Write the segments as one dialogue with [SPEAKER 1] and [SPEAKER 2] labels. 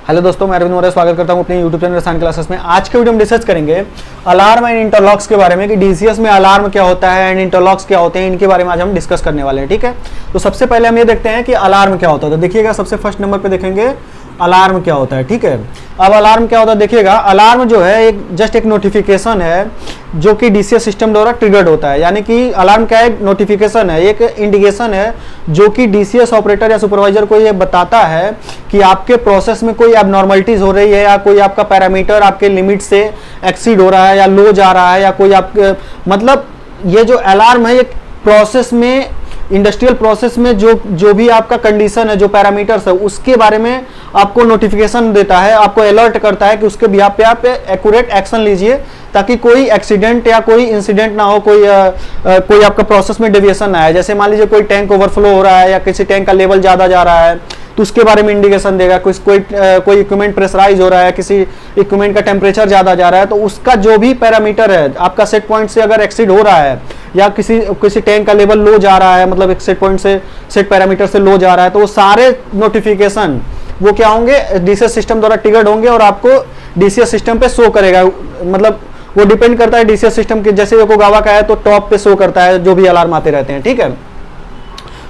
[SPEAKER 1] Hello दोस्तों, मैं अरविंद मौर्य स्वागत करता हूं अपने यूट्यूब चैनल रसायन क्लासेस में। आज के वीडियो में डिस्कस करेंगे अलार्म एंड इंटरलॉक्स के बारे में कि डीसीएस में अलार्म क्या होता है एंड इंटरलॉक्स क्या होते हैं, इनके बारे में आज हम डिस्कस करने वाले हैं। ठीक है, तो सबसे पहले हम ये देखते हैं कि अलार्म क्या होता है। तो देखिएगा, सबसे फर्स्ट नंबर पे देखेंगे अलार्म क्या होता है। ठीक है, अब अलार्म क्या होता है देखिएगा। अलार्म जो है एक जस्ट एक नोटिफिकेशन है जो कि डीसीएस सिस्टम द्वारा ट्रिगर्ड होता है। यानी कि अलार्म क्या है, नोटिफिकेशन है, एक इंडिकेशन है जो कि डीसीएस ऑपरेटर या सुपरवाइजर को ये बताता है कि आपके प्रोसेस में कोई एबनॉर्मलिटीज हो रही है या कोई आपका पैरामीटर आपके लिमिट से एक्सीड हो रहा है या लो जा रहा है या कोई आपके मतलब ये जो अलार्म है ये प्रोसेस में, इंडस्ट्रियल प्रोसेस में जो भी आपका कंडीशन है, जो पैरामीटर्स है, उसके बारे में आपको नोटिफिकेशन देता है, आपको अलर्ट करता है कि उसके बिहाफ पे आप एक्यूरेट एक्शन लीजिए ताकि कोई एक्सीडेंट या कोई इंसिडेंट ना हो, कोई आपका प्रोसेस में डेविएशन ना आए। जैसे मान लीजिए कोई टैंक ओवरफ्लो हो रहा है या किसी टैंक का लेवल ज़्यादा जा रहा है तो उसके बारे में इंडिकेशन देगा। कोई इक्विपमेंट प्रेशराइज हो रहा है, किसी इक्विपमेंट का टेम्परेचर ज़्यादा जा रहा है तो उसका जो भी पैरामीटर है आपका सेट पॉइंट से अगर एक्सीड हो रहा है या किसी टैंक का लेवल लो जा रहा है, मतलब एक सेट पॉइंट से, सेट पैरामीटर से लो जा रहा है, तो वो सारे नोटिफिकेशन वो क्या होंगे, डीसीएस सिस्टम द्वारा ट्रिगर्ड होंगे और आपको डीसीएस सिस्टम पे शो करेगा। मतलब वो डिपेंड करता है डीसीएस सिस्टम के, जैसे योकोगावा का है तो टॉप पे शो करता है जो भी अलार्म आते रहते हैं। ठीक है,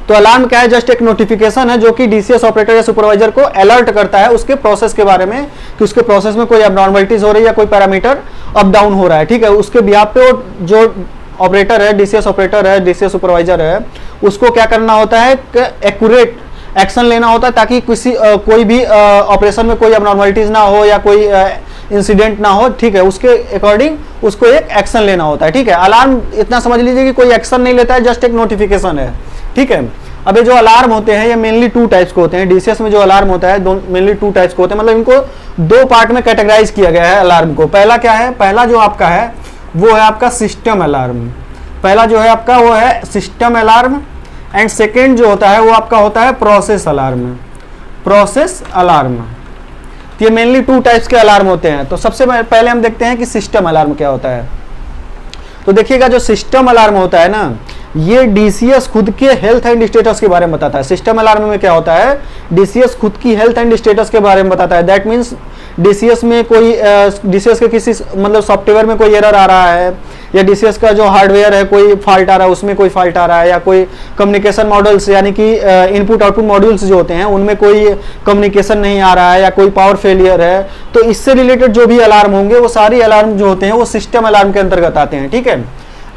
[SPEAKER 1] तो अलार्म क्या है, जस्ट एक नोटिफिकेशन है जो कि डीसीएस ऑपरेटर या सुपरवाइजर को अलर्ट करता है उसके प्रोसेस के बारे में कि उसके प्रोसेस में कोई एबनॉर्मलिटीज हो रही है या कोई पैरामीटर अप डाउन हो रहा है। ठीक है, उसके बिहाफ पे जो ऑपरेटर है, डीसीएस ऑपरेटर है, डीसीएस सुपरवाइजर है, उसको क्या करना होता है, एक्यूरेट एक्शन लेना होता है ताकि कोई भी ऑपरेशन में कोई एबनॉर्मलिटीज ना हो या कोई इंसिडेंट ना हो। ठीक है, उसके अकॉर्डिंग उसको एक एक्शन लेना होता है। ठीक है, अलार्म इतना समझ लीजिए कि कोई एक्शन नहीं लेता है, जस्ट एक नोटिफिकेशन है। ठीक है, अब ये जो अलार्म होते हैं ये मेनली टू टाइप्स के होते हैं। डीसीएस में जो अलार्म होता है मेनली टू टाइप्स के होते हैं, मतलब इनको दो पार्ट में कैटेगराइज किया गया है अलार्म को। पहला क्या है, पहला जो आपका है वो है आपका सिस्टम अलार्म। पहला जो है आपका वो है सिस्टम अलार्म एंड सेकेंड जो होता है वो आपका होता है प्रोसेस अलार्म। प्रोसेस अलार्म, तो ये मेनली टू टाइप्स के अलार्म होते हैं। तो सबसे पहले हम देखते हैं कि सिस्टम अलार्म क्या होता है। तो देखिएगा, जो सिस्टम अलार्म होता है ना, ये डीसीएस खुद के हेल्थ एंड स्टेटस के बारे में बताता है। सिस्टम अलार्म में क्या होता है, डीसीएस खुद की हेल्थ एंड स्टेटस के बारे में बताता है। दैट मीन्स डीसीएस में कोई डीसीएस के किसी मतलब सॉफ्टवेयर में कोई एरर आ रहा है या डीसीएस का जो हार्डवेयर है कोई फॉल्ट आ रहा है, उसमें कोई फॉल्ट आ रहा है, या कोई कम्युनिकेशन मॉडल्स यानी कि इनपुट आउटपुट मॉड्यूल्स जो होते हैं उनमें कोई कम्युनिकेशन नहीं आ रहा है या कोई पावर फेलियर है, तो इससे रिलेटेड जो भी अलार्म होंगे वो सारी अलार्म जो होते हैं वो सिस्टम अलार्म के अंतर्गत आते हैं। ठीक है,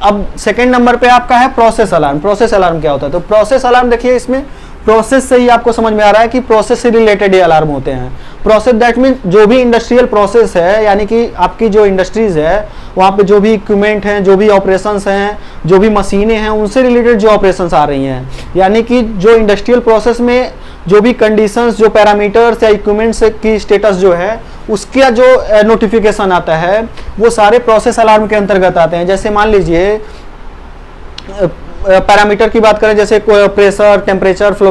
[SPEAKER 1] अब सेकेंड नंबर पे आपका है प्रोसेस अलार्म। प्रोसेस अलार्म क्या होता है, तो प्रोसेस अलार्म देखिए, इसमें प्रोसेस से ही आपको समझ में आ रहा है कि प्रोसेस से रिलेटेड ये अलार्म होते हैं। प्रोसेस दैट मीन जो भी इंडस्ट्रियल प्रोसेस है, यानी कि आपकी जो इंडस्ट्रीज है वहाँ पे जो भी इक्विपमेंट हैं, जो भी ऑपरेशंस हैं, जो भी मशीनें हैं, उनसे रिलेटेड जो ऑपरेशंस आ रही हैं, यानी कि जो इंडस्ट्रियल प्रोसेस में जो भी कंडीशंस, जो पैरामीटर्स या इक्विपमेंट्स की स्टेटस जो है उसका जो नोटिफिकेशन आता है वो सारे प्रोसेस अलार्म के अंतर्गत आते हैं। जैसे मान लीजिए पैरामीटर की बात करें, जैसे प्रेशर, टेम्परेचर, फ्लो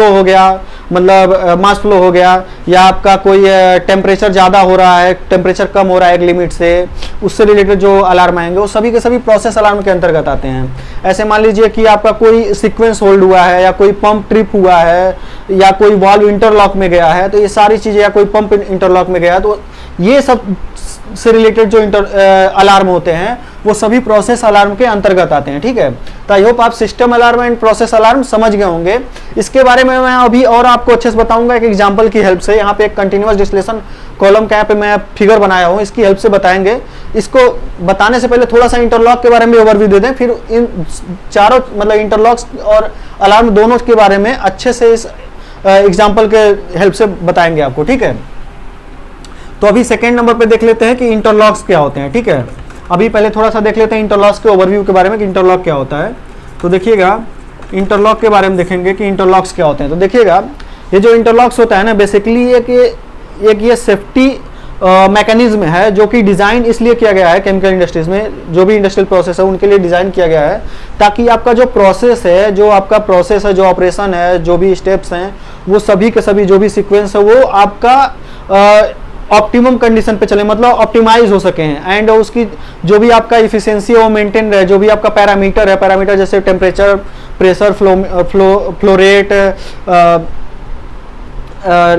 [SPEAKER 1] हो गया, मतलब मास फ्लो हो गया, या आपका कोई टेम्परेचर ज़्यादा हो रहा है, टेम्परेचर कम हो रहा है एक लिमिट से, उससे रिलेटेड जो अलार्म आएंगे वो सभी के सभी प्रोसेस अलार्म के अंतर्गत आते हैं। ऐसे मान लीजिए कि आपका कोई सीक्वेंस होल्ड हुआ है या कोई पंप ट्रिप हुआ है या कोई वाल्व इंटरलॉक में गया है, तो ये सारी चीज़ें, या कोई पंप इंटरलॉक में गया, तो ये सब से रिलेटेड जो अलार्म होते हैं वो सभी प्रोसेस अलार्म के अंतर्गत आते हैं। ठीक है, तो आई होप आप system alarm and process alarm समझ गए होंगे। इसके बारे में मैं अभी और आपको अच्छे से बताऊंगा एक एग्जांपल की हेल्प से। यहाँ पे एक कंटिन्यूअस डिस्टिलेशन कॉलम का यहाँ पे मैं फिगर बनाया हूँ, इसकी हेल्प से बताएंगे। इसको बताने से पहले थोड़ा सा इंटरलॉक के बारे में ओवरव्यू दे दें, फिर इन चारों मतलब इंटरलॉक्स और अलार्म दोनों के बारे में अच्छे से इस एग्जाम्पल के हेल्प से बताएंगे आपको। ठीक है, तो अभी सेकेंड नंबर पे देख लेते हैं कि इंटरलॉक्स क्या होते हैं। ठीक है, अभी पहले थोड़ा सा देख लेते हैं इंटरलॉक्स के ओवरव्यू के बारे में कि इंटरलॉक क्या होता है। तो देखिएगा, इंटरलॉक के बारे में देखेंगे कि इंटरलॉक्स क्या होते हैं। तो देखिएगा, ये जो इंटरलॉक्स होता है ना, बेसिकली एक ये सेफ्टी मैकेनिज्म है जो कि डिज़ाइन इसलिए किया गया है केमिकल इंडस्ट्रीज में, जो भी इंडस्ट्रियल प्रोसेस है उनके लिए डिज़ाइन किया गया है ताकि आपका जो प्रोसेस है, जो आपका प्रोसेस है, जो ऑपरेशन है, जो भी स्टेप्स हैं, वो सभी के सभी जो भी सीक्वेंस है वो आपका ऑप्टिमम कंडीशन पे चले, मतलब ऑप्टिमाइज हो सके हैं, एंड उसकी जो भी आपका इफिशियंसी है वो मेंटेन रहे। जो भी आपका पैरामीटर है, पैरामीटर जैसे temperature, pressure, flow rate,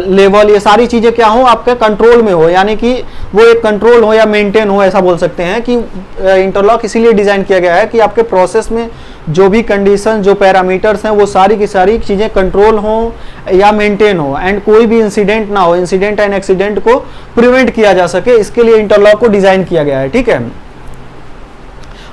[SPEAKER 1] level, ये सारी चीज़ें क्या हो आपके कंट्रोल में हो, यानी कि वो एक कंट्रोल हो या मेंटेन हो, ऐसा बोल सकते हैं कि इंटरलॉक इसीलिए डिज़ाइन किया गया है कि आपके प्रोसेस में जो भी कंडीशन, जो पैरामीटर्स हैं, वो सारी की सारी चीज़ें कंट्रोल हो या मेंटेन हो, एंड कोई भी इंसिडेंट ना हो, इंसिडेंट एंड एक्सीडेंट को प्रिवेंट किया जा सके, इसके लिए इंटरलॉक को डिज़ाइन किया गया है। ठीक है,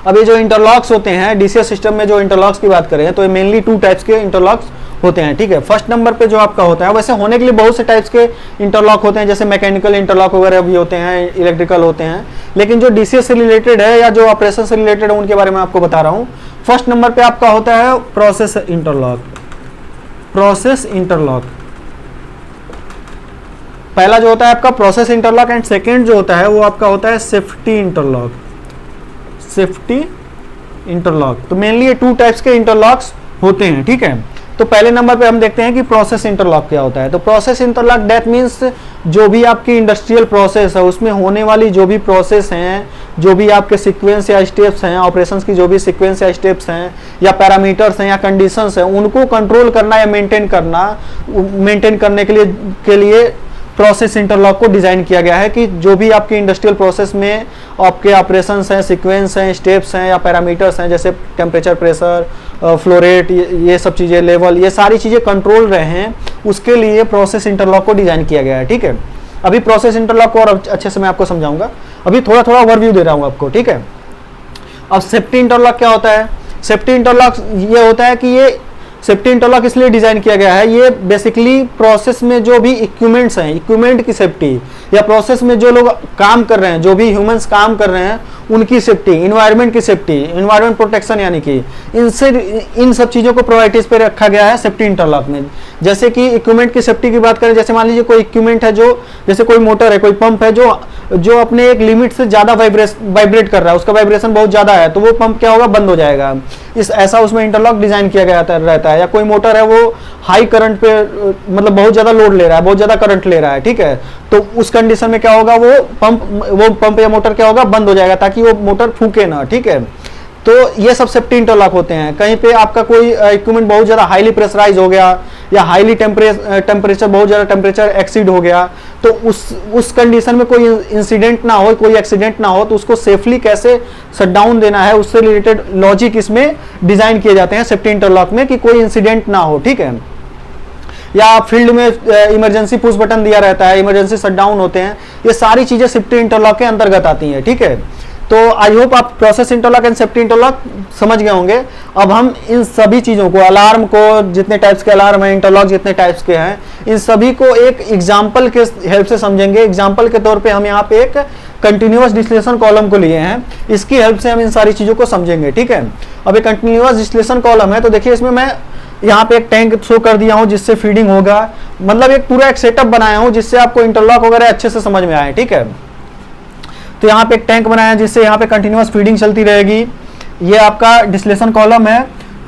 [SPEAKER 1] अब ये जो इंटरलॉक्स होते हैं डीसीएस सिस्टम में, जो इंटरलॉक्स की बात करें तो ये मेनली 2 टाइप्स के इंटरलॉक्स होते हैं। ठीक है, फर्स्ट नंबर पे जो आपका होता है, वैसे होने के लिए बहुत से टाइप्स के इंटरलॉक होते हैं, जैसे मैकेनिकल इंटरलॉक वगैरह भी होते हैं, इलेक्ट्रिकल होते हैं, लेकिन जो डीसीएस से रिलेटेड है या जो ऑपरेशन से रिलेटेड है उनके बारे में आपको बता रहा हूँ। फर्स्ट नंबर पे आपका होता है प्रोसेस इंटरलॉक। प्रोसेस इंटरलॉक पहला जो होता है आपका प्रोसेस इंटरलॉक, एंड सेकेंड जो होता है वो आपका होता है सेफ्टी इंटरलॉक। सेफ्टी इंटरलॉक, तो मेनली ये 2 टाइप्स के इंटरलॉक्स होते हैं। ठीक है, तो पहले नंबर पे हम देखते हैं कि प्रोसेस इंटरलॉक क्या होता है। तो प्रोसेस इंटरलॉक दैट मीन्स जो भी आपकी इंडस्ट्रियल प्रोसेस है उसमें होने वाली जो भी प्रोसेस हैं, जो भी आपके सीक्वेंस या स्टेप्स हैं, ऑपरेशंस की जो भी सीक्वेंस या स्टेप्स हैं या पैरामीटर्स हैं या कंडीशंस हैं, उनको कंट्रोल करना या मेंटेन करने के लिए प्रोसेस इंटरलॉक को डिज़ाइन किया गया है कि जो भी आपकी इंडस्ट्रियल प्रोसेस में आपके ऑपरेशंस हैं, सीक्वेंस हैं, स्टेप्स हैं या पैरामीटर्स हैं, जैसे टेम्परेचर, प्रेशर, फ्लो रेट, ये सब चीज़ें, लेवल, ये सारी चीज़ें कंट्रोल रहे हैं, उसके लिए प्रोसेस इंटरलॉक को डिज़ाइन किया गया है। ठीक है, अभी प्रोसेस इंटरलॉक को और अच्छे से मैं आपको समझाऊंगा, अभी थोड़ा थोड़ा ओवरव्यू दे रहा हूँ आपको। ठीक है, अब सेफ्टी इंटरलॉक क्या होता है? सेफ्टी इंटरलॉक ये होता है कि ये सेफ्टी इंटरलॉक इसलिए डिज़ाइन किया गया है, ये बेसिकली प्रोसेस में जो भी इक्विपमेंट्स हैं, इक्विपमेंट की सेफ्टी, या प्रोसेस में जो लोग काम कर रहे हैं, जो भी ह्यूमंस काम कर रहे हैं, उनकी सेफ्टी, इन्वायरमेंट की सेफ्टी, इन्वायरमेंट प्रोटेक्शन, यानी कि इन सब चीज़ों को प्रायोरिटीज पे रखा गया है सेफ्टी इंटरलॉक में। जैसे कि इक्विपमेंट की सेफ्टी की बात करें, जैसे मान लीजिए कोई इक्विपमेंट है, जो जैसे कोई मोटर है, कोई पंप है, जो अपने एक लिमिट से ज़्यादा वाइब्रेट कर रहा है, उसका वाइब्रेशन बहुत ज़्यादा है, तो वो पंप क्या होगा, बंद हो जाएगा। ऐसा उसमें इंटरलॉक डिज़ाइन किया गया रहता है। या कोई मोटर है, वो हाई करंट पे, मतलब बहुत ज़्यादा लोड ले रहा है, बहुत ज़्यादा करंट ले रहा है, ठीक है, तो उस कंडीशन में क्या होगा, वो पंप या मोटर क्या होगा, बंद हो जाएगा, ताकि वो मोटर फूके ना। ठीक है, तो ये सब सेफ्टी इंटरलॉक होते हैं। कहीं पे आपका कोई इक्विपमेंट बहुत ज़्यादा हाईली प्रेशराइज हो गया, या हाईली टेम्परेचर, बहुत ज़्यादा टेम्परेचर एक्सीड हो गया, तो उस कंडीशन में कोई इंसिडेंट ना हो, कोई एक्सीडेंट ना हो, तो उसको सेफली कैसे शटडाउन देना है, उससे रिलेटेड लॉजिक इसमें डिज़ाइन किए जाते हैं सेफ्टी इंटरलॉक में, कि कोई इंसिडेंट ना हो। ठीक है, या फील्ड में इमरजेंसी पुश बटन दिया रहता है, इमरजेंसी शटडाउन होते हैं, ये सारी चीज़ें सेफ्टी इंटरलॉक के अंतर्गत आती हैं। ठीक है, तो आई होप आप process interlock and safety interlock समझ गए होंगे। अब हम इन सभी चीज़ों को, अलार्म को, जितने टाइप्स के अलार्म हैं, इंटरलॉक जितने टाइप्स के हैं, इन सभी को एक एग्जाम्पल के हेल्प से समझेंगे। एग्जाम्पल के तौर पे हम यहाँ पे एक कंटिन्यूअस डिस्टिलेशन कॉलम को लिए हैं, इसकी हेल्प से हम इन सारी चीज़ों को समझेंगे। ठीक है, अब एक कंटिन्यूअस डिस्टिलेशन कॉलम है, तो देखिए इसमें मैं यहाँ पे एक टैंक शो कर दिया हूँ जिससे फीडिंग होगा, मतलब एक पूरा एक सेटअप बनाया हूँ जिससे आपको इंटरलॉक वगैरह अच्छे से समझ में आए। ठीक है, तो यहाँ पे एक टैंक बनाया है जिससे यहाँ पे कंटिन्यूअस फीडिंग चलती रहेगी। ये आपका डिस्टिलेशन कॉलम है,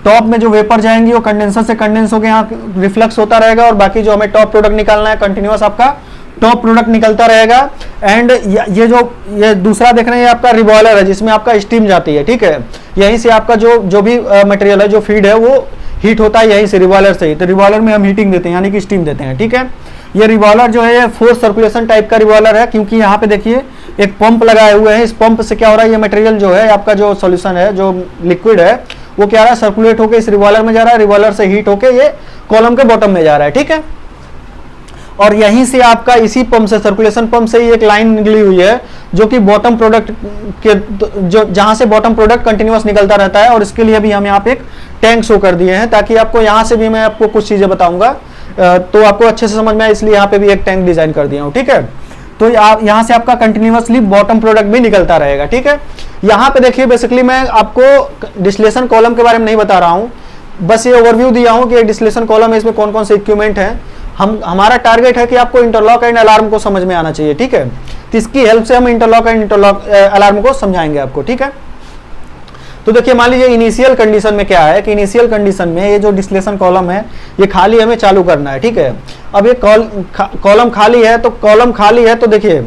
[SPEAKER 1] टॉप में जो वेपर जाएंगी वो कंडेंसर से कंडेंस होकर यहाँ रिफ्लक्स होता रहेगा, और बाकी जो हमें टॉप प्रोडक्ट निकालना है, कंटिन्यूअस आपका टॉप प्रोडक्ट निकलता रहेगा। एंड ये दूसरा देख रहे हैं, ये आपका रिवॉल्वर है जिसमें आपका स्टीम जाती है। ठीक है, यहीं से आपका जो भी मटेरियल है, जो फीड है, वो हीट होता है यहीं से, रिवॉल्वर से ही। तो रिवॉल्वर में हम हीटिंग देते हैं, यानी कि स्टीम देते हैं। ठीक है, ये रिवॉल्वर जो है, ये फोर्स सर्कुलेशन टाइप का रिवॉल्वर है, क्योंकि यहाँ पे देखिए एक पंप लगाए हुए हैं। इस पंप से क्या हो रहा है, ये मटेरियल जो है आपका, जो सॉल्यूशन है, जो लिक्विड है, वो क्या रहा है, सर्कुलेट होकर इस रिवॉल्वर में जा रहा है, रिवॉल्वर से हीट होकर ये कॉलम के बॉटम में जा रहा है। ठीक है, और यहीं से आपका, इसी पंप से, सर्कुलेशन पंप से ही एक लाइन निकली हुई है, जो कि बॉटम प्रोडक्ट के, जो जहां से बॉटम प्रोडक्ट कंटिन्यूअस निकलता रहता है। और इसके लिए भी हम यहाँ पे एक टैंक शो कर दिए हैं, ताकि आपको यहाँ से भी मैं आपको कुछ चीज़ें बताऊंगा तो आपको अच्छे से समझ में आए, इसलिए यहाँ पे भी एक टैंक डिजाइन कर दिया हूँ। ठीक है, तो यहाँ से आपका कंटिन्यूअसली बॉटम प्रोडक्ट भी निकलता रहेगा। ठीक है, यहाँ पे देखिए, बेसिकली मैं आपको डिस्टिलेशन कॉलम के बारे में नहीं बता रहा हूँ, बस ये ओवरव्यू दिया हूँ कि डिस्टिलेशन कॉलम है, इसमें कौन कौन से इक्विपमेंट हैं। हमारा टारगेट है कि आपको इंटरलॉक एंड अलार्म को समझ में आना चाहिए। ठीक है, तो इसकी हेल्प से हम इंटरलॉक अलार्म को समझाएंगे आपको। ठीक है, तो देखिए, मान लीजिए इनिशियल कंडीशन में क्या है कि इनिशियल कंडीशन में ये जो डिस्टिलेशन कॉलम है, ये खाली हमें चालू करना है। ठीक है, अब ये कॉलम खाली है, तो कॉलम खाली है, तो देखिए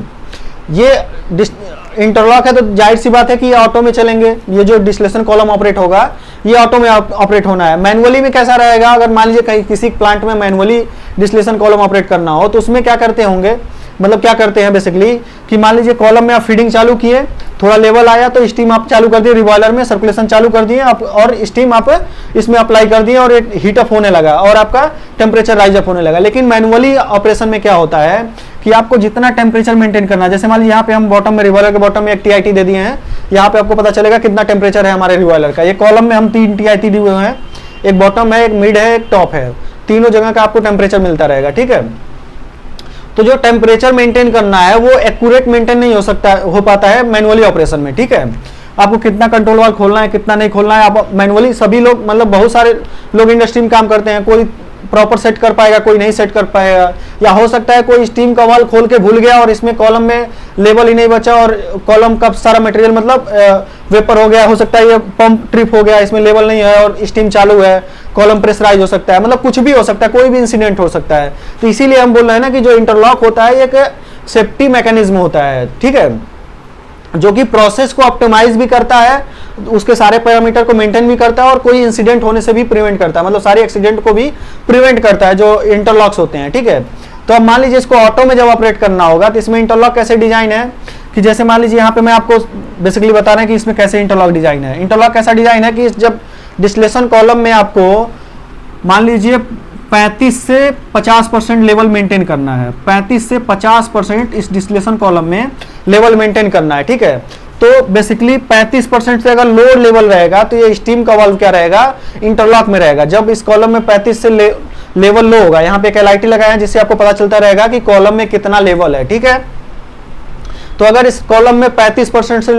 [SPEAKER 1] ये इंटरलॉक है तो जाहिर सी बात है कि ये ऑटो में चलेंगे, ये जो डिस्टिलेशन कॉलम ऑपरेट होगा ये ऑटो में ऑपरेट होना है। मैनुअली में कैसा रहेगा, अगर मान लीजिए कहीं किसी प्लांट में मैनुअली डिस्टिलेशन कॉलम ऑपरेट करना हो तो उसमें क्या करते होंगे, मतलब क्या करते हैं बेसिकली कि मान लीजिए कॉलम में आप फीडिंग चालू किए, थोड़ा लेवल आया तो स्टीम आप चालू कर दिए, रिबॉयलर में सर्कुलेशन चालू कर दिए आप और स्टीम आप इसमें अप्लाई कर दिए और एक हीट अप होने लगा और आपका टेम्परेचर राइज अप होने लगा। लेकिन मैनुअली ऑपरेशन में क्या होता है कि आपको जितना टेम्परेचर मेंटेन करना है, जैसे मान लीजिए यहाँ पे हम बॉटम में रिबॉयलर के बॉटम में एक टीआईटी दे दिए हैं, यहाँ पे आपको पता चलेगा कितना टेम्परेचर है हमारे रिबॉयलर का। ये कॉलम में हम 3 टीआईटी दिए हुए हैं, एक बॉटम है, एक मिड है, एक टॉप है, तीनों जगह का आपको टेम्परेचर मिलता रहेगा, ठीक है। तो जो टेम्परेचर मेंटेन करना है वो एक्यूरेट मेंटेन नहीं हो पाता है मैनुअली ऑपरेशन में, ठीक है। आपको कितना कंट्रोल वाल्व खोलना है, कितना नहीं खोलना है, आप मैनुअली सभी लोग, मतलब बहुत सारे लोग इंडस्ट्री में काम करते हैं, कोई प्रॉपर सेट कर पाएगा, कोई नहीं सेट कर पाएगा, या हो सकता है कोई स्टीम का वाल्व खोल के भूल गया और इसमें कॉलम में लेवल ही नहीं बचा और कॉलम का सारा मटेरियल मतलब वेपर हो गया, हो सकता है ये पंप ट्रिप हो गया, इसमें लेवल नहीं है और स्टीम चालू है, कॉलम प्रेशराइज हो सकता है, मतलब कुछ भी हो सकता है, कोई भी इंसिडेंट हो सकता है। तो इसीलिए हम बोल रहे हैं ना कि जो इंटरलॉक होता है एक सेफ्टी मैकेनिज्म होता है, ठीक है, जो कि प्रोसेस को ऑप्टिमाइज भी करता है, उसके सारे पैरामीटर को मेंटेन भी करता है और कोई इंसिडेंट होने से भी प्रिवेंट करता है, मतलब सारे एक्सीडेंट को भी प्रिवेंट करता है जो इंटरलॉक्स होते हैं, ठीक है। तो अब मान लीजिए इसको ऑटो में जब ऑपरेट करना होगा तो इसमें इंटरलॉक कैसे डिजाइन है कि जैसे मान लीजिए यहाँ पे मैं आपको बेसिकली बता रहे हैं कि इसमें कैसे इंटरलॉक डिजाइन है। इंटरलॉक कैसा डिजाइन है कि जब डिस्टिलेशन कॉलम में आपको मान लीजिए 35 से 50% लेवल मेंटेन करना है, 35 से 50% इस डिस्टिलेशन कॉलम में लेवल मेंटेन करना है, ठीक है। तो बेसिकली 35% से अगर लो लेवल रहेगा तो ये स्टीम का वाल्व क्या रहेगा, इंटरलॉक में रहेगा। जब इस कॉलम में 35 से लेवल लो होगा, यहाँ पे एक LIT लगाया है जिससे आपको पता चलता रहेगा कि कॉलम में कितना लेवल है, ठीक है। तो अगर इस कॉलम में 35% से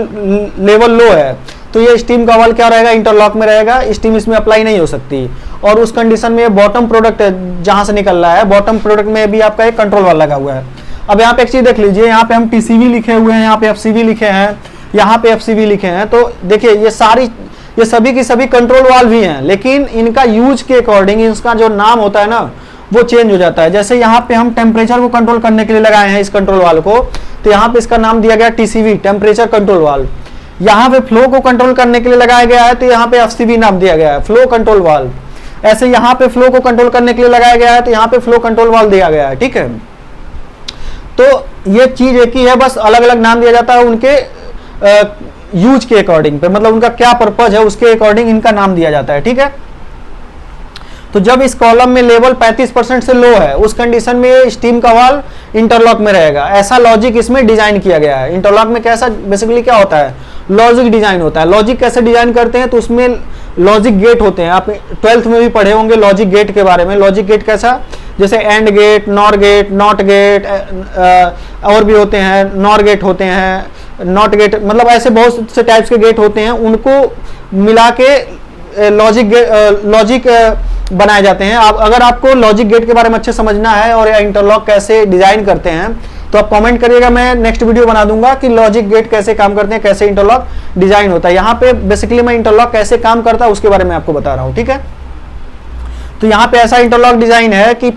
[SPEAKER 1] लेवल लो है तो ये स्टीम का वाल्व क्या रहेगा, इंटरलॉक में रहेगा, स्टीम इसमें अप्लाई नहीं हो सकती। और उस कंडीशन में बॉटम प्रोडक्ट है जहां से निकल रहा है, बॉटम प्रोडक्ट में भी आपका एक कंट्रोल वाल्व लगा हुआ है। अब यहाँ पे एक चीज देख लीजिए, यहाँ पे हम TCV लिखे हुए हैं, यहाँ पे FCV लिखे हैं, यहाँ पे FCV लिखे हैं। तो देखिए ये सभी की सभी कंट्रोल वाल्व ही हैं, लेकिन इनका यूज के अकॉर्डिंग इसका जो नाम होता है ना वो चेंज हो जाता है। जैसे यहाँ पे हम टेम्परेचर को कंट्रोल करने के लिए लगाए हैं इस कंट्रोल वाल्व को, तो यहाँ पे इसका नाम दिया गया TCV, टेम्परेचर कंट्रोल वाल्व। यहाँ पे फ्लो को कंट्रोल करने के लिए लगाया गया है तो यहाँ पे FCV नाम दिया गया है, फ्लो कंट्रोल वाल्व। ऐसे यहाँ पे फ्लो को कंट्रोल करने के लिए लगाया गया है तो यहाँ पे फ्लो कंट्रोल वाल्व दिया गया है, ठीक है। तो ये चीज एक ही है, बस अलग अलग नाम दिया जाता है उनके यूज के अकॉर्डिंग पे, मतलब उनका क्या पर्पज है उसके अकॉर्डिंग इनका नाम दिया जाता है, ठीक है। तो जब इस कॉलम में लेवल 35% से लो है उस कंडीशन में स्टीम का वाल्व इंटरलॉक में रहेगा। ऐसा लॉजिक इसमें डिजाइन किया गया है। इंटरलॉक में कैसा बेसिकली क्या होता है, लॉजिक डिजाइन होता है। लॉजिक कैसे डिजाइन करते हैं तो उसमें लॉजिक गेट होते हैं, आप 12th में भी पढ़े होंगे लॉजिक गेट के बारे में। लॉजिक गेट कैसा, जैसे and gate, nor gate, not gate, और भी होते हैं, नॉर गेट होते हैं, नॉट गेट, मतलब ऐसे बहुत से टाइप्स के गेट होते हैं, उनको मिला के लॉजिक बनाए जाते हैं। आप अगर आपको लॉजिक गेट के बारे में अच्छे समझना है और इंटरलॉक कैसे डिजाइन करते हैं तो आप कमेंट करिएगा, मैं नेक्स्ट वीडियो बना दूंगा कि लॉजिक गेट कैसे काम करते हैं, कैसे इंटरलॉक डिजाइन होता है। यहाँ पे बेसिकली मैं इंटरलॉक कैसे काम करता है उसके बारे में आपको बता रहा हूँ, ठीक है। तो यहाँ पे ऐसा इंटरलॉक डिजाइन है कि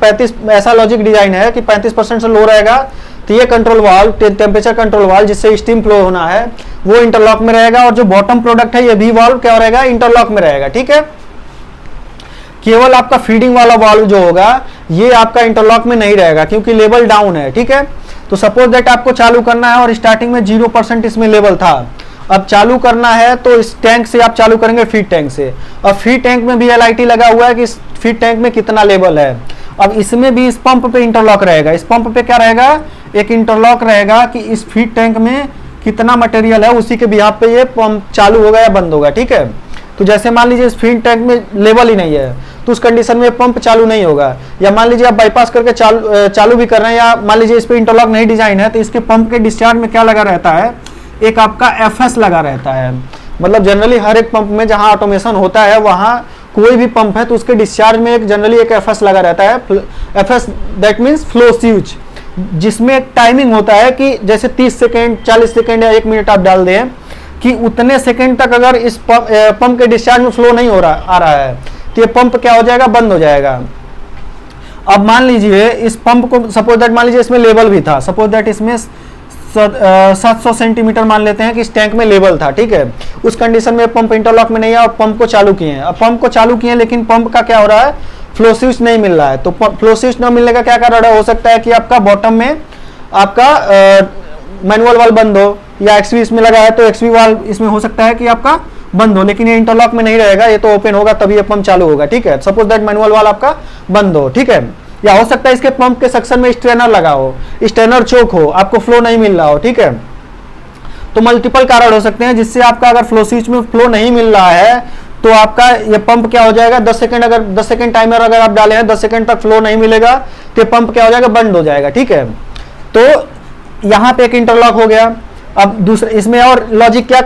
[SPEAKER 1] ऐसा लॉजिक डिजाइन है कि 35% से लो रहेगा तो ये control valve, temperature control valve जिससे स्टीम फ्लो होना है वो इंटरलॉक में रहेगा, और जो बॉटम प्रोडक्ट है ये भी वाल्व क्या रहेगा, इंटरलॉक में रहेगा, ठीक है। केवल आपका फीडिंग वाला वाल्व जो होगा ये आपका इंटरलॉक में नहीं रहेगा क्योंकि लेवल डाउन है, ठीक है। तो सपोज दैट आपको चालू करना है और स्टार्टिंग में 0% इसमें लेवल था, अब चालू करना है तो इस टैंक से आप चालू करेंगे, फीड टैंक से। अब फीड टैंक में भी LIT लगा हुआ है कि इस फीड टैंक में कितना लेवल है। अब इसमें भी इस पंप पे इंटरलॉक रहेगा, इस पंप पे क्या रहेगा, एक इंटरलॉक रहेगा कि इस फीड टैंक में कितना मटेरियल है, उसी के बिहाफ पे ये पंप चालू होगा या बंद होगा, ठीक है। तो जैसे मान लीजिए इस फीड टैंक में लेवल ही नहीं है तो उस कंडीशन में पंप चालू नहीं होगा, या मान लीजिए आप बाईपास करके चालू भी कर रहे हैं, या मान लीजिए इस पे इंटरलॉक नहीं डिजाइन है तो इसके पंप के डिस्चार्ज में क्या लगा रहता है, एक आपका FS लगा रहता है। मतलब जनरली हर एक पंप में जहां ऑटोमेशन होता है वहां कोई भी पंप है तो उसके डिस्चार्ज में एक जनरली एक FS लगा रहता है। FS that means flow switch, जिसमें एक टाइमिंग होता है कि जैसे 30 सेकेंड, 40 सेकेंड या 1 मिनट आप डाल दें कि उतने सेकेंड तक अगर इस पंप के डिस्चार्ज में फ्लो नहीं आ रहा है तो ये पंप क्या हो जाएगा, बंद हो जाएगा। अब मान लीजिए इस पंप को सपोज दैट मान लीजिए इसमें लेवल भी था, सपोज दैट इसमें 700 सेंटीमीटर मान लेते हैं कि इस टैंक में लेवल था, ठीक है। उस कंडीशन में पंप इंटरलॉक में नहीं है और पंप को चालू किए हैं। अब पंप को चालू किए लेकिन पंप का क्या हो रहा है, फ्लो स्विच नहीं मिल रहा है। तो फ्लो स्विच न मिलने का क्या कारण है, हो सकता है कि आपका बॉटम में आपका मैनुअल वाल्व बंद हो, या एक्सवी इसमें लगा है तो एक्सवी वाल्व इसमें हो सकता है कि आपका बंद हो, लेकिन ये इंटरलॉक में नहीं रहेगा, ये तो ओपन होगा तभी ये पंप चालू होगा, ठीक है। सपोज दैट मैनुअल वाल्व आपका बंद हो, ठीक है। या हो सकता है इसके पंप के सेक्शन में स्ट्रेनर लगा हो, स्ट्रेनर चोक हो, आपको फ्लो नहीं मिल रहा हो, ठीक है। तो मल्टीपल कारण हो सकते हैं जिससे आपका अगर फ्लो स्विच में फ्लो नहीं मिल रहा है तो आपका ये पंप क्या हो जाएगा, 10 सेकंड अगर 10 सेकंड टाइमर अगर आप डाले हैं 10 सेकंड तक फ्लो नहीं मिलेगा तो ये पंप क्या हो जाएगा, बंद हो जाएगा, ठीक है। तो यहाँ पे एक इंटरलॉक हो गया। अब दूसरे इसमें और लॉजिक क्या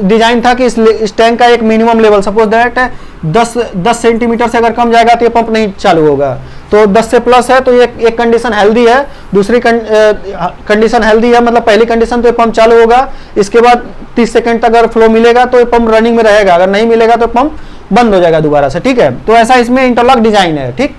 [SPEAKER 1] डिजाइन था कि इस टैंक का एक minimum level, suppose that 10 centimetre से अगर कम जाएगा तो ये पंप नहीं चालू होगा। तो 10 से प्लस है तो ये एक कंडीशन हेल्दी है, दूसरी कंडीशन हेल्दी है, मतलब पहली कंडीशन तो ये पंप चालू होगा, इसके बाद 30 सेकंड तक अगर फ्लो मिलेगा तो ये पंप रनिंग में रहेगा, अगर नहीं मिलेगा तो पंप बंद हो जाएगा दोबारा से, ठीक है। तो ऐसा इसमें इंटरलॉक डिजाइन है, ठीक।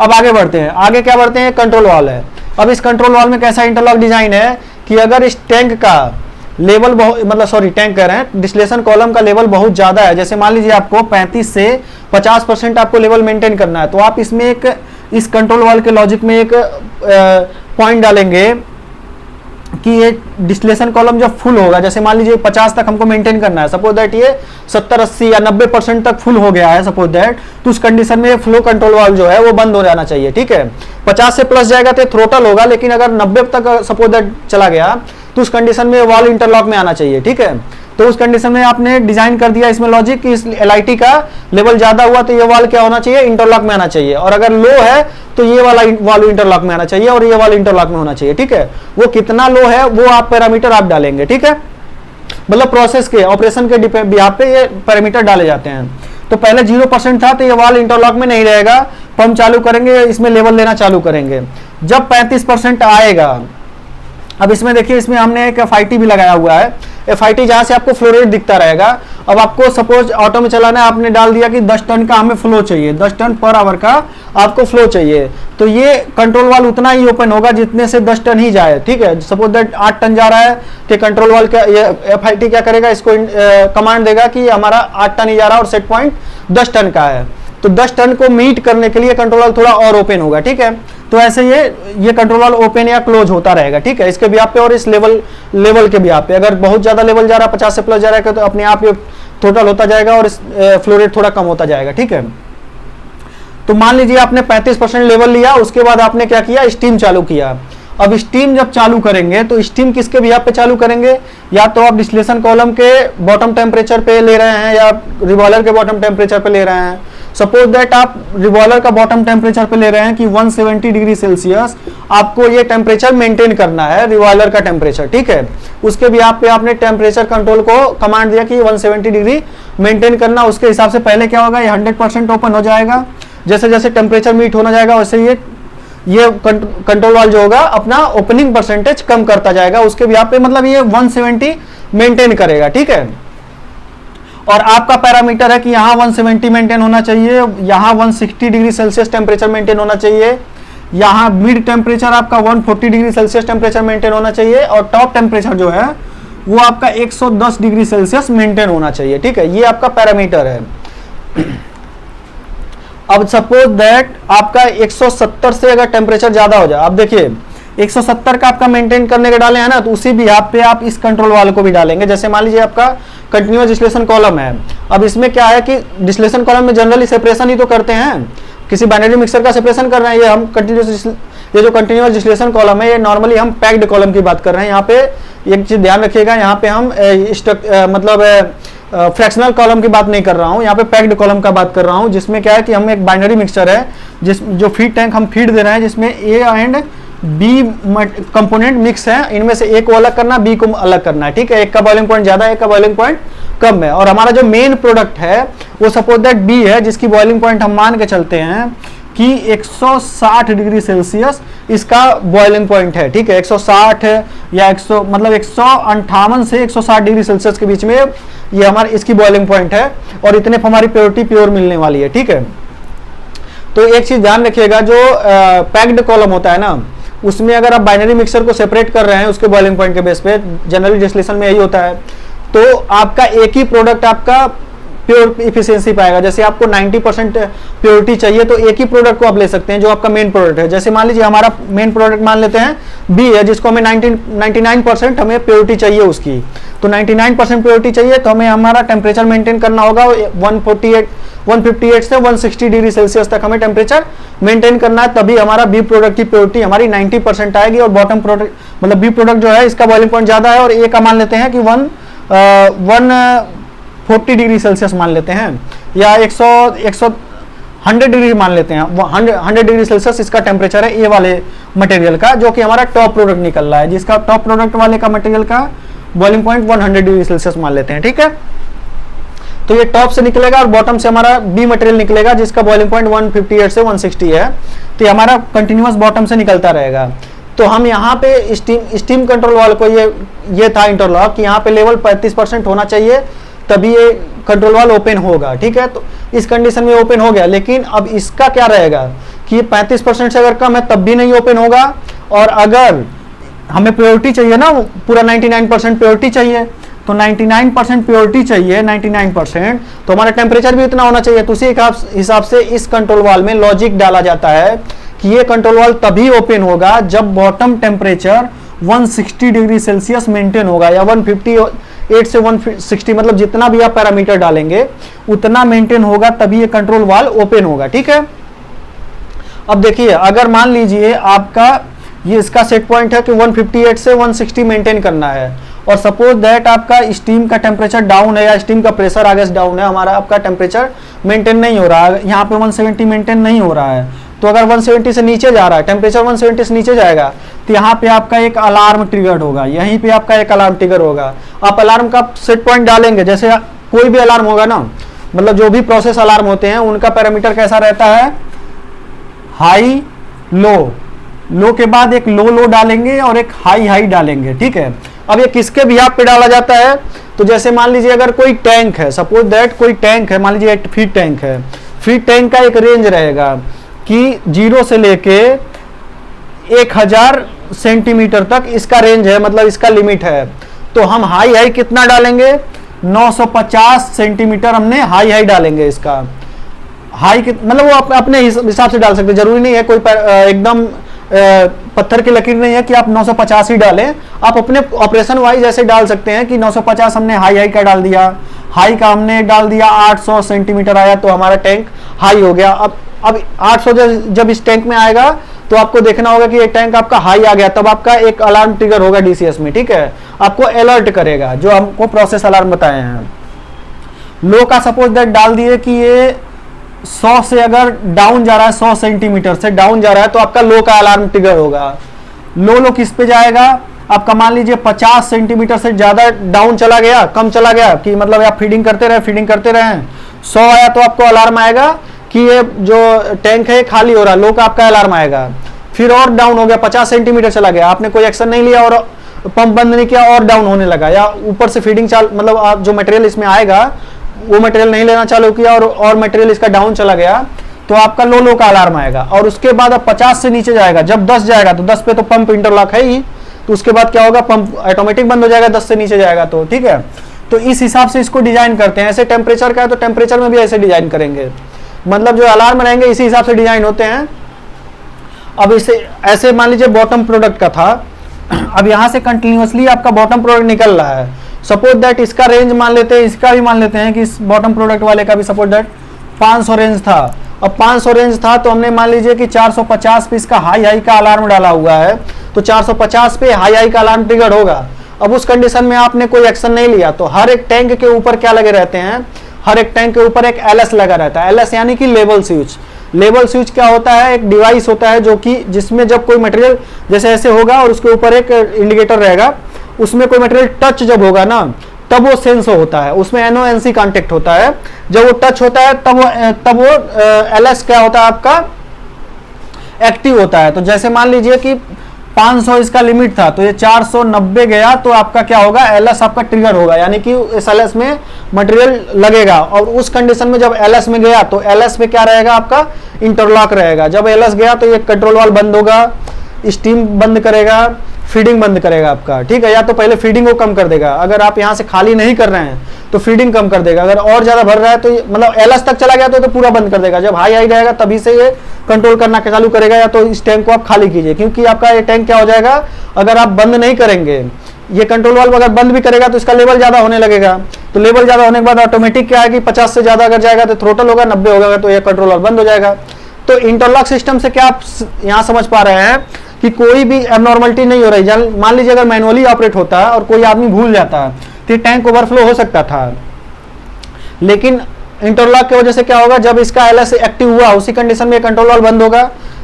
[SPEAKER 1] अब आगे बढ़ते हैं, आगे क्या बढ़ते हैं, कंट्रोल वाल्व है। अब इस कंट्रोल वाल्व में कैसा इंटरलॉक डिजाइन है कि अगर इस टैंक का लेवल बहुत, मतलब सॉरी टैंक कह रहे हैं, डिस्टिलेशन कॉलम का लेवल बहुत ज्यादा है, जैसे मान लीजिए आपको 35 से 50% आपको लेवल मेंटेन करना है, तो आप इसमें एक इस कंट्रोल वाल्व के लॉजिक में एक पॉइंट डालेंगे कि ये डिस्टिलेशन कॉलम जब फुल होगा, जैसे मान लीजिए 50 तक हमको मेंटेन करना है, सपोज दैट ये 70, 80 या 90% तक फुल हो गया है सपोज दैट, तो उस कंडीशन में फ्लो कंट्रोल वाल्व जो है वो बंद हो जाना चाहिए, ठीक है। 50 से प्लस जाएगा तो थ्रोटल होगा, लेकिन अगर 90 तक सपोज दैट चला गया तो उस कंडीशन में वाल्व इंटरलॉक में आना चाहिए, ठीक है। तो उस कंडीशन में आपने डिजाइन कर दिया इसमें लॉजिक कि इस LIT का लेवल ज्यादा हुआ तो ये वाल्व क्या होना चाहिए, इंटरलॉक में आना चाहिए, और अगर लो है तो ये वाला वाल्व इंटरलॉक में आना चाहिए और ये वाल्व इंटरलॉक में होना चाहिए, ठीक है। वो कितना लो है वो आप पैरामीटर आप डालेंगे, ठीक है। मतलब प्रोसेस के ऑपरेशन के बिहाफ पे ये पैरामीटर डाले जाते हैं। तो पहले 0% था तो ये वाल्व इंटरलॉक में नहीं रहेगा, पंप चालू करेंगे, इसमें लेवल लेना चालू करेंगे। जब 35% आएगा, अब इसमें देखिए इसमें हमने एक FIT भी लगाया हुआ है, FIT जहां से आपको फ्लो रेट दिखता रहेगा। अब आपको सपोज ऑटो में चलाना है, आपने डाल दिया कि 10 टन का हमें फ्लो चाहिए, 10 टन पर आवर का आपको फ्लो चाहिए, तो ये कंट्रोल वाल्व उतना ही ओपन होगा जितने से 10 टन ही जाए, ठीक है। सपोज दैट 8 टन जा रहा है तो कंट्रोल वाल्व का ये FIT क्या करेगा, इसको कमांड देगा कि हमारा 8 टन ही जा रहा है और सेट पॉइंट 10 टन का है, तो 10 टन को मीट करने के लिए कंट्रोल वाल्व थोड़ा और ओपन होगा, ठीक है। तो ऐसे ये कंट्रोल वाल्व ओपन या क्लोज होता रहेगा, ठीक है, इसके बिहाफ पे और इस लेवल के बिहाफ पे। अगर बहुत ज्यादा लेवल जा रहा है, 50 से प्लस जा रहा है, तो अपने आप ये टोटल होता जाएगा और इस फ्लो रेट थोड़ा कम होता जाएगा, ठीक है। तो मान लीजिए आपने 35% लेवल लिया, उसके बाद आपने क्या किया, स्टीम चालू किया। अब स्टीम जब चालू करेंगे तो स्टीम किसके बिहाफ पे चालू करेंगे, या तो आप डिस्टिलेशन कॉलम के बॉटम टेम्परेचर पे ले रहे हैं या रिवॉल्वर के बॉटम टेम्परेचर पे ले रहे हैं। सपोज दैट आप रिवॉल्वर का बॉटम टेम्परेचर पे ले रहे हैं कि 170 डिग्री सेल्सियस आपको ये टेम्परेचर मेंटेन करना है, रिवॉल्वर का टेम्परेचर, ठीक है। उसके बिहाफ पे आपने टेम्परेचर कंट्रोल को कमांड दिया कि 170 डिग्री मेंटेन करना, उसके हिसाब से पहले क्या होगा, ये 100% ओपन हो जाएगा। जैसे जैसे टेम्परेचर मीट होना जाएगा वैसे ये कंट्रोल वाल्व जो होगा अपना ओपनिंग परसेंटेज कम करता जाएगा, उसके बिहाफ पे मतलब ये 170 मेंटेन करेगा, ठीक है। और आपका पैरामीटर है कि यहाँ 170 मेंटेन होना चाहिए, यहाँ 160 डिग्री सेल्सियस टेम्परेचर मेंटेन होना चाहिए, यहाँ मिड टेम्परेचर आपका 140 डिग्री सेल्सियस टेम्परेचर मेंटेन होना चाहिए, और टॉप टेम्परेचर जो है वो आपका 110 डिग्री सेल्सियस मेंटेन होना चाहिए, ठीक है। ये आपका पैरामीटर है। अब सपोज दैट आपका 170 से अगर टेम्परेचर ज्यादा हो जाए, अब देखिए 170 का आपका मेंटेन करने के डाले हैं ना, तो उसी भी यहाँ पे आप इस कंट्रोल वाले को भी डालेंगे। जैसे मान लीजिए आपका कंटिन्यूअस डिस्टिलेशन कॉलम है, अब इसमें क्या है कि डिस्टिलेशन कॉलम में जनरली सेपरेशन ही तो करते हैं, किसी बाइनरी मिक्सर का सेपरेशन कर रहे हैं, ये हम कंटिन्यूअस, ये जो कंटिन्यूअस डिस्टिलेशन कॉलम है ये नॉर्मली हम पैक्ड कॉलम की बात कर रहे हैं। यहाँ पे एक चीज ध्यान रखिएगा, यहाँ पे हम मतलब फ्रैक्शनल कॉलम की बात नहीं कर रहा हूँ, यहाँ पे पैक्ड कॉलम का बात कर रहा हूँ, जिसमें क्या है कि हम एक बाइनरी मिक्सचर है जो फीड टैंक हम फीड दे रहे हैं, जिसमें A and B component mix है, इनमें से एक को अलग करना, बी को अलग करना है, ठीक है। एक का बॉइलिंग पॉइंट ज्यादा है, एक का बॉइलिंग पॉइंट कम है, और हमारा जो मेन प्रोडक्ट है वो सपोज दैट बी है, जिसकी बॉइलिंग पॉइंट हम मान के चलते हैं कि 160 डिग्री सेल्सियस इसका बॉइलिंग पॉइंट है, ठीक है। 160 या 100 मतलब 158 से 160 डिग्री सेल्सियस के बीच में ये हमारी इसकी बॉइलिंग पॉइंट है, और इतने हमारी प्योरिटी प्योर मिलने वाली है, ठीक है। तो एक चीज ध्यान रखिएगा, जो पैक्ड कॉलम होता है ना, उसमें अगर आप बाइनरी मिक्सर को सेपरेट कर रहे हैं उसके बॉइलिंग पॉइंट के बेस पे, जनरली डिस्टिलेशन में यही होता है, तो आपका एक ही प्रोडक्ट आपका प्योर इफिशियंसी पाएगा। जैसे आपको 90% प्योरिटी चाहिए तो एक ही प्रोडक्ट को आप ले सकते हैं जो आपका मेन प्रोडक्ट है। जैसे मान लीजिए हमारा मेन प्रोडक्ट मान लेते हैं बी है, जिसको हमें 99% हमें प्योरिटी चाहिए उसकी, तो 99% प्योरिटी चाहिए तो हमें हमारा टेम्परेचर मेंटेन करना होगा 158 से 160 डिग्री सेल्सियस तक हमें टेम्परेचर मेंटेन करना है, तभी हमारा बी प्रोडक्ट की प्योरिटी हमारी 90% आएगी। और बॉटम प्रोडक्ट मतलब बी प्रोडक्ट जो है इसका बॉइलिंग पॉइंट ज्यादा है और ए का मान लेते हैं कि 140 डिग्री सेल्सियस मान लेते हैं, या 100 डिग्री मान लेते हैं, 100 डिग्री सेल्सियस इसका टेम्परेचर है ए वाले मटेरियल का, जो कि हमारा टॉप प्रोडक्ट निकल रहा है, जिसका टॉप प्रोडक्ट वाले का मटेरियल का बॉइलिंग पॉइंट 100 डिग्री सेल्सियस मान लेते हैं, ठीक है। तो ये टॉप से निकलेगा और बॉटम से हमारा बी मटेरियल निकलेगा जिसका बॉइलिंग पॉइंट 158 से 160 है, तो ये हमारा कंटिन्यूअस बॉटम से निकलता रहेगा। तो हम यहाँ पे स्टीम कंट्रोल वाल को ये था इंटरलॉक कि यहाँ पे लेवल 35% होना चाहिए तभी ये कंट्रोल वाल ओपन होगा, ठीक है। तो इस कंडीशन में ओपन हो गया, लेकिन अब इसका क्या रहेगा कि 35% से अगर कम है तब भी नहीं ओपन होगा, और अगर हमें प्योरिटी चाहिए ना पूरा 99% प्योरिटी चाहिए, तो 99% प्योरिटी चाहिए 99%, तो हमारा टेम्परेचर भी इतना होना चाहिए। तो उसी हिसाब से इस कंट्रोल वाल में लॉजिक डाला जाता है कि ये कंट्रोल वाल तभी ओपन होगा जब bottom temperature 160 degree Celsius maintain होगा, या 158 से 160 मतलब जितना भी आप पैरामीटर डालेंगे उतना मेंटेन होगा, तभी ये कंट्रोल वाल ओपन होगा, ठीक है। अब देखिए अगर मान लीजिए आपका ये इसका सेट पॉइंट है कि 158 से 160 मेंटेन करना है, और सपोज दैट आपका स्टीम का टेम्परेचर डाउन है या स्टीम का प्रेशर आगे डाउन है, हमारा आपका टेम्परेचर मेंटेन नहीं हो रहा है, यहाँ पे 170 मेंटेन नहीं हो रहा है, तो अगर 170 से नीचे जा रहा है, टेम्परेचर 170 से नीचे जाएगा, तो यहाँ पे आपका एक अलार्म ट्रिगर्ड होगा, यहीं पे आपका एक अलार्म ट्रिगर होगा। आप अलार्म का सेट पॉइंट डालेंगे, जैसे कोई भी अलार्म होगा ना, मतलब जो भी प्रोसेस अलार्म होते हैं उनका पैरामीटर कैसा रहता है, हाई लो के बाद एक लो डालेंगे और एक हाई डालेंगे, ठीक है। अब ये किसके बिहाफ पे डाला जाता है, तो जैसे मान लीजिए अगर कोई टैंक है, सपोज दैट कोई टैंक है, मान लीजिए 8 फीट टैंक है, फीट टैंक का एक रेंज रहेगा कि 0 से लेके 1000 सेंटीमीटर तक इसका रेंज है, मतलब इसका लिमिट है। तो हम हाई कितना डालेंगे, 950 सेंटीमीटर हमने हाई डालेंगे इसका। मतलब वो अपने हिसाब से डाल सकते, जरूरी नहीं है कोई एकदम पत्थर की लकीर नहीं है कि आप 950 ही डालें, आप अपने ऑपरेशन वाइज ऐसे डाल सकते हैं कि 950 हमने हाई का डाल दिया, हाई का हमने डाल दिया 800 सेंटीमीटर आया तो हमारा टैंक हाई हो गया। अब 800 जब इस टैंक में आएगा तो आपको देखना होगा कि ये टैंक आपका हाई आ गया, तब आपका एक अलार्म ट्रिगर होगा डीसीएस में, ठीक है, आपको अलर्ट करेगा, जो हमको प्रोसेस अलार्म बताए हैं। लो का सपोज दैट डाल दिए कि ये 100 से अगर डाउन जा रहा है, 100 सेंटीमीटर से डाउन जा रहा है, तो आपका लो का अलार्म ट्रिगर होगा। लो किस पे जाएगा, आपका मान लीजिए 50 सेंटीमीटर से ज्यादा डाउन चला गया, कम चला गया, कि मतलब आप फीडिंग करते रहे 100 आया तो आपको अलार्म आएगा कि ये जो टैंक है खाली हो रहा है, लो का आपका अलार्म आएगा। फिर और डाउन हो गया, 50 सेंटीमीटर चला गया, आपने कोई एक्शन नहीं लिया और पंप बंद नहीं किया और डाउन होने लगा, या ऊपर से फीडिंग मतलब आप जो मटेरियल इसमें आएगा वो मटेरियल नहीं लेना चालू किया और मटेरियल इसका डाउन चला गया, तो आपका लो का अलार्म आएगा। और उसके बाद अब 50 से नीचे जाएगा, जब 10 जाएगा तो 10 पे तो पंप इंटरलॉक है ही, तो उसके बाद क्या होगा, पंप ऑटोमेटिक बंद हो जाएगा 10 से नीचे जाएगा तो, ठीक है। तो इस हिसाब से इसको डिजाइन करते हैं। ऐसे टेम्परेचर का है तो टेम्परेचर में भी ऐसे डिजाइन करेंगे, मतलब जो अलार्म रहेंगे इसी हिसाब से डिजाइन होते हैं। अब इसे ऐसे मान लीजिए बॉटम प्रोडक्ट का था, अब यहां से कंटिन्यूअसली आपका बॉटम प्रोडक्ट निकल रहा है। सपोज दैट इसका रेंज मान लेते हैं, इसका भी मान लेते हैं कि इस बॉटम प्रोडक्ट वाले का भी सपोज दैट 500 रेंज था। अब 500 रेंज था तो हमने मान लीजिए कि 450 पे इसका हाई का अलार्म डाला हुआ है, तो 450 पे हाई का अलार्म ट्रिगर होगा। अब उस कंडीशन में आपने कोई एक्शन नहीं लिया, तो हर एक टैंक के ऊपर क्या लगे रहते हैं, हर एक टैंक के ऊपर एक एलएस लगा रहता है। एलएस यानी कि लेवल स्विच। लेवल स्विच क्या होता है, एक डिवाइस होता है जो कि जिसमें जब कोई मटेरियल जैसे ऐसे होगा और उसके ऊपर एक इंडिकेटर रहेगा, उसमें कोई मटेरियल टच जब होगा ना तब वो सेंस होता है, उसमें एनओएनसी कांटेक्ट होता है। जब वो टच होता है तब वो एलएस क्या होता है आपका एक्टिव होता है। तो जैसे मान लीजिए कि 500 इसका लिमिट था, तो ये 490 गया तो आपका क्या होगा, एलएस आपका ट्रिगर होगा, यानी कि इस एलएस में मटेरियल लगेगा। और उस कंडीशन में जब एलएस में गया तो एलएस में क्या रहेगा, आपका इंटरलॉक रहेगा। जब एलएस गया तो ये कंट्रोल वाल्व बंद होगा, स्टीम बंद करेगा, फीडिंग बंद करेगा आपका, ठीक है। या तो पहले फीडिंग को कम कर देगा, अगर आप यहाँ से खाली नहीं कर रहे हैं तो फीडिंग कम कर देगा, अगर और ज़्यादा भर रहा है तो मतलब एलएस तक चला गया तो पूरा बंद कर देगा। जब हाई रहेगा तभी से ये कंट्रोल करना चालू करेगा, या तो इस टैंक को आप खाली कीजिए, क्योंकि आपका ये टैंक क्या हो जाएगा, अगर आप बंद नहीं करेंगे, ये कंट्रोल वाल्व अगर बंद भी करेगा तो इसका लेवल ज़्यादा होने लगेगा। तो लेवल ज़्यादा होने के बाद ऑटोमेटिक क्या है कि 50 से ज़्यादा अगर जाएगा तो थ्रोटल होगा, 90 होगा तो ये कंट्रोल वाल्व बंद हो जाएगा। तो इंटरलॉक सिस्टम से क्या आप यहाँ समझ पा रहे हैं कि कोई भी एबनॉर्मलिटी नहीं हो रही। मान लीजिए अगर मैनुअली ऑपरेट होता है और कोई आदमी भूल जाता है तो टैंक ओवरफ्लो हो सकता था, लेकिन इंटरलॉक की वजह से क्या होगा, जब इसका एलएस एक्टिव हुआ उसी कंडीशन में कंट्रोल वाल्व बंद होगा,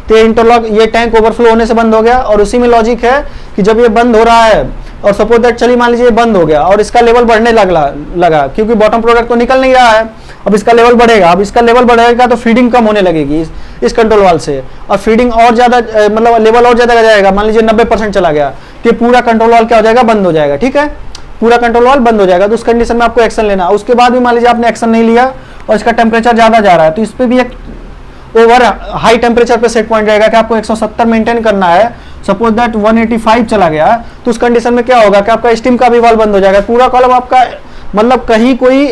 [SPEAKER 1] तो इंटरलॉक ये टैंक ओवरफ्लो होने से बंद हो गया। और उसी में लॉजिक है कि जब ये बंद हो रहा है और सपोज दैट चलिए मान लीजिए ये बंद हो गया और इसका लेवल बढ़ने लगा क्योंकि बॉटम प्रोडक्ट तो निकल नहीं रहा है, अब इसका लेवल बढ़ेगा। अब इसका लेवल बढ़ेगा तो फीडिंग कम होने लगेगी इस कंट्रोल वाल्व से, और फीडिंग और ज़्यादा मतलब लेवल और ज़्यादा जाएगा। मान लीजिए 90% चला गया तो पूरा कंट्रोल वाल्व क्या हो जाएगा, बंद हो जाएगा, ठीक है। पूरा कंट्रोल वाल्व बंद हो जाएगा, तो उस कंडीशन में आपको एक्शन लेना। उसके बाद भी मान लीजिए आपने एक्शन नहीं लिया और इसका टेम्परेचर ज़्यादा जा रहा है, तो इस पर भी एक ओवर हाई टेम्परेचर पे सेट पॉइंट रहेगा कि आपको 170 मेंटेन करना है। सपोज दैट 185 चला गया तो उस कंडीशन में क्या होगा कि आपका स्टीम का भी वाल्व बंद हो जाएगा, पूरा कॉलम आपका मतलब कहीं कोई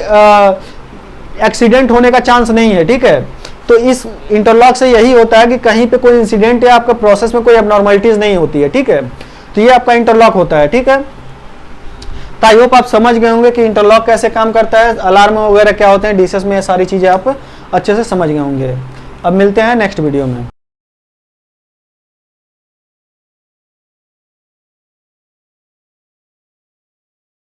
[SPEAKER 1] एक्सीडेंट होने का चांस नहीं है, ठीक है। तो इस इंटरलॉक से यही होता है कि कहीं पे कोई इंसिडेंट या आपका प्रोसेस में कोई एबनॉर्मलिटीज नहीं होती है, ठीक है। तो ये आपका इंटरलॉक होता है, ठीक है। तो आई होप आप समझ गए होंगे कि इंटरलॉक कैसे काम करता है, अलार्म वगैरह क्या होते हैं, डीसीएस में ये सारी चीज़ें आप अच्छे से समझ गए होंगे। अब मिलते हैं नेक्स्ट वीडियो में।